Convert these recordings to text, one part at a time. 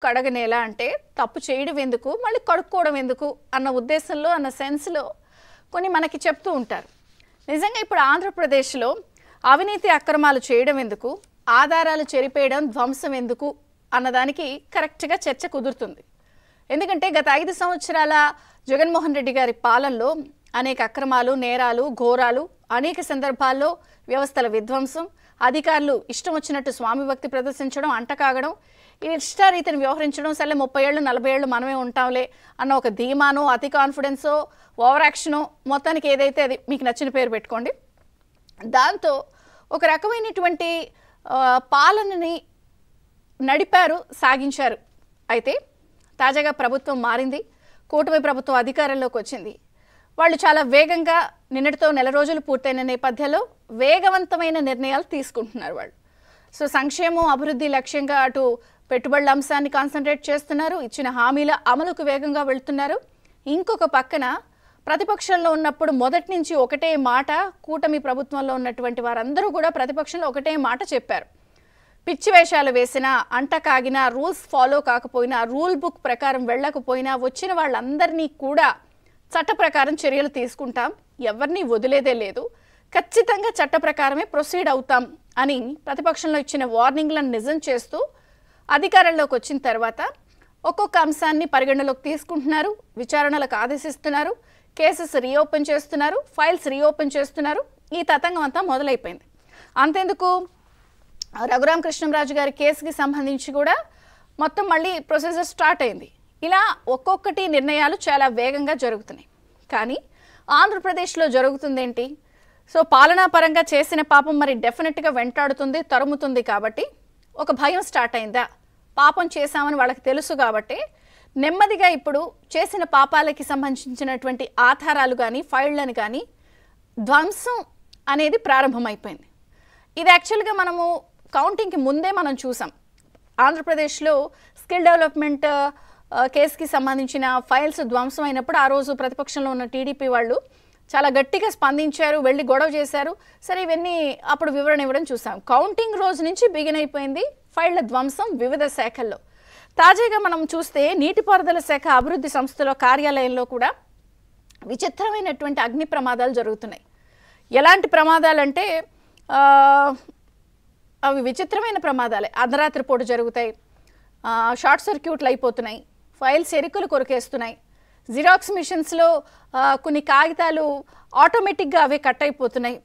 కడగని ఎలా అంటే తప్పు చేయడం ఎందుకు మళ్ళీ కడుక్కోవడం ఎందుకు అన్న ఉద్దేశంలో అన్న సెన్స్లో కొన్ని మనకి చెప్తూ ఉంటారు. నిజంగా ఇప్పుడు ఆంధ్రప్రదేశ్లో అవినీతి అక్రమాలు చేయడం ఎందుకు, ఆధారాలు చెరిపేయడం ధ్వంసం ఎందుకు అన్నదానికి కరెక్ట్గా చర్చ కుదురుతుంది. ఎందుకంటే గత 5 సంవత్సరాల జగన్మోహన్ రెడ్డి గారి పాలనలో అనేక అక్రమాలు, నేరాలు, ఘోరాలు, అనేక సందర్భాల్లో వ్యవస్థల విధ్వంసం, అధికారులు ఇష్టం వచ్చినట్టు స్వామి భక్తి ప్రదర్శించడం, అంటకాగడం, ఇష్టారీతిని వ్యవహరించడం, సరే 30 ఏళ్ళు 40 ఏళ్ళు మనమే ఉంటాంలే అన్న ఒక ధీమానో, అతి కాన్ఫిడెన్సో, ఓవర్ యాక్షనో, మొత్తానికి ఏదైతే అది మీకు నచ్చిన పేరు పెట్టుకోండి. దాంతో ఒక రకమైనటువంటి పాలనని నడిపారు, సాగించారు. అయితే తాజాగా ప్రభుత్వం మారింది, కూటమి ప్రభుత్వం అధికారంలోకి వచ్చింది. వాళ్ళు చాలా వేగంగా నిన్నటితో నెల రోజులు పూర్తయిన నేపథ్యంలో వేగవంతమైన నిర్ణయాలు తీసుకుంటున్నారు వాళ్ళు. సో సంక్షేమం, అభివృద్ధి లక్ష్యంగా అటు పెట్టుబడుల అంశాన్ని కాన్సన్ట్రేట్ చేస్తున్నారు, ఇచ్చిన హామీల అమలుకు వేగంగా వెళ్తున్నారు. ఇంకొక పక్కన ప్రతిపక్షంలో ఉన్నప్పుడు మొదటి నుంచి ఒకటే మాట, కూటమి ప్రభుత్వంలో ఉన్నటువంటి వారందరూ కూడా ప్రతిపక్షంలో ఒకటే మాట చెప్పారు. పిచ్చి వేషాలు వేసినా, అంట కాగినా, రూల్స్ ఫాలో కాకపోయినా, రూల్ బుక్ ప్రకారం వెళ్ళకపోయినా వచ్చిన వాళ్ళందరినీ కూడా చట్ట ప్రకారం చర్యలు తీసుకుంటాం, ఎవరిని వదిలేదే లేదు, ఖచ్చితంగా చట్ట ప్రకారమే ప్రొసీడ్ అవుతాం అని ప్రతిపక్షంలో ఇచ్చిన వార్నింగ్లను నిజం చేస్తూ అధికారంలోకి వచ్చిన తర్వాత ఒక్కొక్క అంశాన్ని పరిగణలోకి తీసుకుంటున్నారు, విచారణలకు ఆదేశిస్తున్నారు, కేసెస్ రీఓపెన్ చేస్తున్నారు, ఫైల్స్ రీఓపెన్ చేస్తున్నారు. ఈ తతంగం అంతా మొదలైపోయింది. అంతెందుకు రఘురామ కృష్ణంరాజు గారి కేసుకి సంబంధించి కూడా మొత్తం మళ్ళీ ప్రొసీజర్ స్టార్ట్ అయింది. ఇలా ఒక్కొక్కటి నిర్ణయాలు చాలా వేగంగా జరుగుతున్నాయి. కానీ ఆంధ్రప్రదేశ్లో జరుగుతుంది ఏంటి? సో పాలనాపరంగా చేసిన పాపం మరి డెఫినెట్గా వెంటాడుతుంది, తరుముతుంది. కాబట్టి ఒక భయం స్టార్ట్ అయిందా, పాపం చేశామని వాళ్ళకి తెలుసు. కాబట్టి నెమ్మదిగా ఇప్పుడు చేసిన పాపాలకి సంబంధించినటువంటి ఆధారాలు కానీ, ఫైళ్ళని కానీ ధ్వంసం అనేది ప్రారంభమైపోయింది. ఇది యాక్చువల్గా మనము కౌంటింగ్కి ముందే మనం చూసాం. ఆంధ్రప్రదేశ్లో స్కిల్ డెవలప్మెంట్ కేసుకి సంబంధించిన ఫైల్స్ ధ్వంసం అయినప్పుడు ఆ రోజు ప్రతిపక్షంలో ఉన్న టీడీపీ వాళ్ళు చాలా గట్టిగా స్పందించారు, వెళ్ళి గొడవ చేశారు. సరే ఇవన్నీ అప్పుడు వివరణ ఇవ్వడం చూసాం. కౌంటింగ్ రోజు నుంచి బిగిన్ అయిపోయింది ఫైళ్ల ధ్వంసం వివిధ శాఖల్లో. తాజాగా మనం చూస్తే నీటిపారుదల శాఖ అభివృద్ధి సంస్థల కార్యాలయంలో కూడా విచిత్రమైనటువంటి అగ్ని ప్రమాదాలు జరుగుతున్నాయి. ఎలాంటి ప్రమాదాలంటే అవి విచిత్రమైన ప్రమాదాలే. అర్ధరాత్రి పూట జరుగుతాయి, షార్ట్ సర్క్యూట్లు అయిపోతున్నాయి, ఫైల్స్ ఎరుకలు కొరికేస్తున్నాయి, జిరాక్స్ మిషన్స్లో కొన్ని కాగితాలు ఆటోమేటిక్గా అవే కట్ అయిపోతున్నాయి.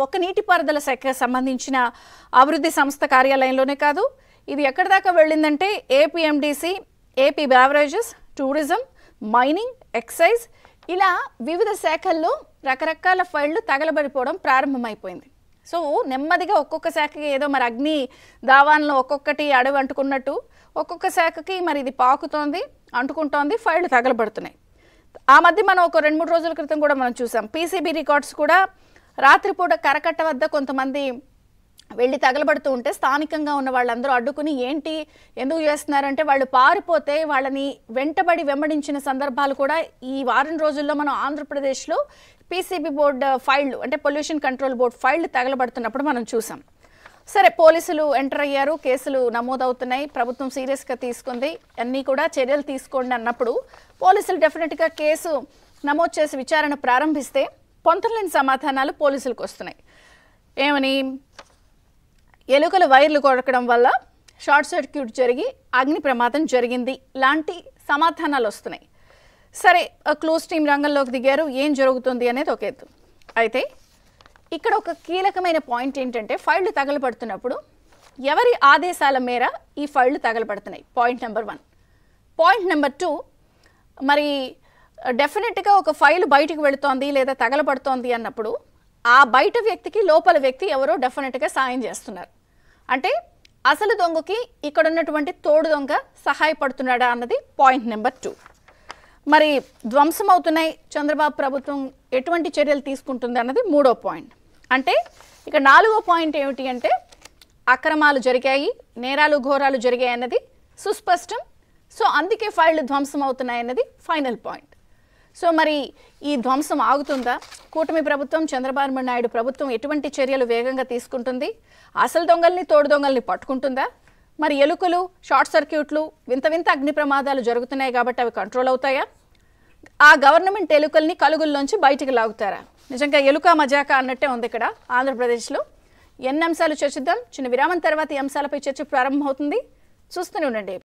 ఒక నీటిపారుదల శాఖకు సంబంధించిన అభివృద్ధి సంస్థ కార్యాలయంలోనే కాదు, ఇది ఎక్కడి దాకా వెళ్ళిందంటే APMDC, AP beverages, tourism, mining, excise, ఇలా వివిధ శాఖల్లో రకరకాల ఫైళ్లు తగలబడిపోవడం ప్రారంభమైపోయింది. సో నెమ్మదిగా ఒక్కొక్క శాఖకి ఏదో మరి అగ్ని దావాన్లో ఒక్కొక్కటి అడవి అంటుకున్నట్టు ఒక్కొక్క శాఖకి మరి ఇది పాకుతోంది, అంటుకుంటోంది, ఫైళ్లు తగలబడుతున్నాయి. ఆ మధ్య మనం ఒక 2-3 రోజుల క్రితం కూడా మనం చూసాం. పీసీబీ రికార్డ్స్ కూడా రాత్రిపూట కరకట్ట వద్ద కొంతమంది వెళ్ళి తగలబడుతూ ఉంటే స్థానికంగా ఉన్న వాళ్ళందరూ అడ్డుకుని ఏంటి ఎందుకు చేస్తున్నారంటే వాళ్ళు పారిపోతే వాళ్ళని వెంబడించిన సందర్భాలు కూడా ఈ వారం రోజుల్లో మనం ఆంధ్రప్రదేశ్లో పీసీబీ బోర్డు ఫైళ్లు అంటే పొల్యూషన్ కంట్రోల్ బోర్డు ఫైళ్లు తగలబడుతున్నప్పుడు మనం చూసాం. సరే పోలీసులు ఎంటర్ అయ్యారు, కేసులు నమోదవుతున్నాయి, ప్రభుత్వం సీరియస్గా తీసుకుంది, అన్నీ కూడా చర్యలు తీసుకోండి అన్నప్పుడు పోలీసులు డెఫినెట్గా కేసు నమోదు చేసి విచారణ ప్రారంభిస్తే పొంతలేని సమాధానాలు పోలీసులకు వస్తున్నాయి. ఏమని? ఎలుకల వైర్లు కొరకడం వల్ల షార్ట్ సర్క్యూట్ జరిగి అగ్ని ప్రమాదం జరిగింది లాంటి సమాధానాలు వస్తున్నాయి. సరే క్లూస్ టీం రంగంలోకి దిగారు, ఏం జరుగుతుంది అనేది ఒక ఎత్తు. అయితే ఇక్కడ ఒక కీలకమైన పాయింట్ ఏంటంటే ఫైళ్లు తగలబడుతున్నప్పుడు ఎవరి ఆదేశాల మేర ఈ ఫైళ్లు తగలబడుతున్నాయి? Point number 1. పాయింట్ నెంబర్ 2, మరి డెఫినెట్గా ఒక ఫైలు బయటికి వెళుతోంది లేదా తగలబడుతోంది అన్నప్పుడు ఆ బయట వ్యక్తికి లోపల వ్యక్తి ఎవరో డెఫినెట్గా సాయం చేస్తున్నారు. అంటే అసలు దొంగకి ఇక్కడ ఉన్నటువంటి తోడు దొంగ సహాయపడుతున్నాడా అన్నది పాయింట్ నెంబర్ 2. మరి ధ్వంసం అవుతున్నాయి, చంద్రబాబు ప్రభుత్వం ఎటువంటి చర్యలు తీసుకుంటుంది అన్నది 3వ పాయింట్. అంటే ఇక 4వ పాయింట్ ఏమిటి అంటే అక్రమాలు జరిగాయి, నేరాలు ఘోరాలు జరిగాయి అన్నది సుస్పష్టం. సో అందుకే ఫైళ్లు ధ్వంసం అవుతున్నాయి అన్నది ఫైనల్ పాయింట్. సో మరి ఈ ధ్వంసం ఆగుతుందా? కూటమి ప్రభుత్వం, చంద్రబాబు నాయుడు ప్రభుత్వం ఎటువంటి చర్యలు వేగంగా తీసుకుంటుంది? అసలు దొంగల్ని, తోడు దొంగల్ని పట్టుకుంటుందా? మరి ఎలుకలు, షార్ట్ సర్క్యూట్లు, వింత వింత అగ్ని ప్రమాదాలు జరుగుతున్నాయి కాబట్టి అవి కంట్రోల్ అవుతాయా? ఆ గవర్నమెంట్ ఎలుకల్ని కలుగుల్లోంచి బయటికి లాగుతారా? నిజంగా ఎలుక మజాక అన్నట్టే ఉంది ఇక్కడ ఆంధ్రప్రదేశ్లో. ఎన్ని అంశాలు చర్చిద్దాం. చిన్న విరామం తర్వాత ఈ అంశాలపై చర్చ ప్రారంభమవుతుంది. చూస్తూనే ఉండండి.